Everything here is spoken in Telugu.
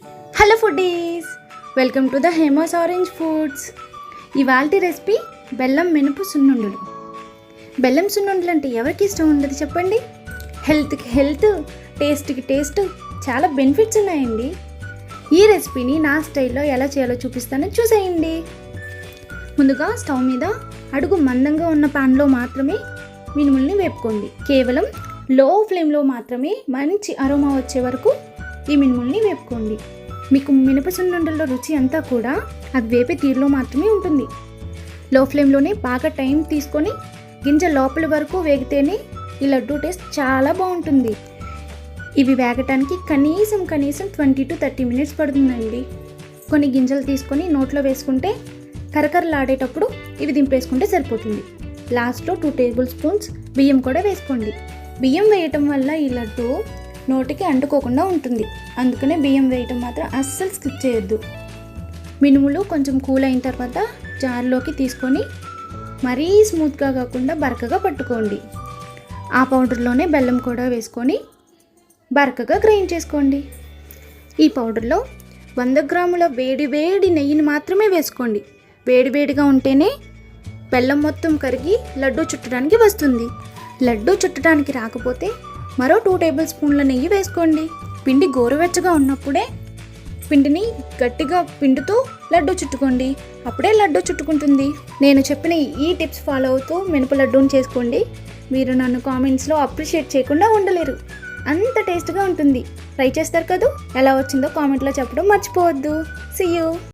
Hello foodies, welcome to the Hema's orange foods. ఇవాల్టి రెసిపీ బెల్లం మినపు సున్నుండలు. బెల్లం సున్నుండలు అంటే ఎవరికి ఇష్టం ఉండదు చెప్పండి. హెల్త్కి హెల్త్, టేస్ట్కి టేస్ట్, చాలా బెనిఫిట్స్ ఉన్నాయండి. ఈ రెసిపీని నా స్టైల్లో ఎలా చేయాలో చూపిస్తాను, చూసేయండి. ముందుగా స్టవ్ మీద అడుగు మందంగా ఉన్న ప్యాన్లో మాత్రమే మినుముల్ని వేపుకోండి. కేవలం లో ఫ్లేమ్లో మాత్రమే మంచి అరోమా వచ్చే వరకు ఈ మినుముల్ని వేపుకోండి. మీకు మినప సున్నుండల్లో రుచి అంతా కూడా అది వేపే తీరులో మాత్రమే ఉంటుంది. లో ఫ్లేమ్లోనే బాగా టైం తీసుకొని గింజ లోపలి వరకు వేగితేనే ఈ లడ్డూ టేస్ట్ చాలా బాగుంటుంది. ఇవి వేగటానికి కనీసం 20 to 30 minutes పడుతుందండి. కొన్ని గింజలు తీసుకొని నోట్లో వేసుకుంటే కరకరలాడేటప్పుడు ఇవి దింపేసుకుంటే సరిపోతుంది. లాస్ట్లో 2 tablespoons బియ్యం కూడా వేసుకోండి. బియ్యం వేయటం వల్ల ఈ లడ్డు నోటికి అంటుకోకుండా ఉంటుంది. అందుకనే బియ్యం వేయటం మాత్రం అస్సలు స్కిప్ చేయొద్దు. మినుములు కొంచెం కూల్ అయిన తర్వాత జార్లోకి తీసుకొని మరీ స్మూత్గా కాకుండా బరకగా పట్టుకోండి. ఆ పౌడర్లోనే బెల్లం కూడా వేసుకొని బరకగా గ్రైండ్ చేసుకోండి. ఈ పౌడర్లో 100 గ్రాముల వేడి నెయ్యిని మాత్రమే వేసుకోండి. వేడిగా ఉంటేనే బెల్లం మొత్తం కరిగి లడ్డూ చుట్టడానికి వస్తుంది. లడ్డూ చుట్టడానికి రాకపోతే మరో 2 tablespoons నెయ్యి వేసుకోండి. పిండి గోరువెచ్చగా ఉన్నప్పుడే పిండిని గట్టిగా పిండుతూ లడ్డూ చుట్టుకోండి. అప్పుడే లడ్డూ చుట్టుకుంటుంది. నేను చెప్పిన ఈ టిప్స్ ఫాలో అవుతూ మినప లడ్డూని చేసుకోండి. మీరు నన్ను కామెంట్స్లో అప్రిషియేట్ చేయకుండా ఉండలేరు, అంత టేస్ట్గా ఉంటుంది. ట్రై చేస్తారు కదా, ఎలా వచ్చిందో కామెంట్లో చెప్పడం మర్చిపోవద్దు. See you.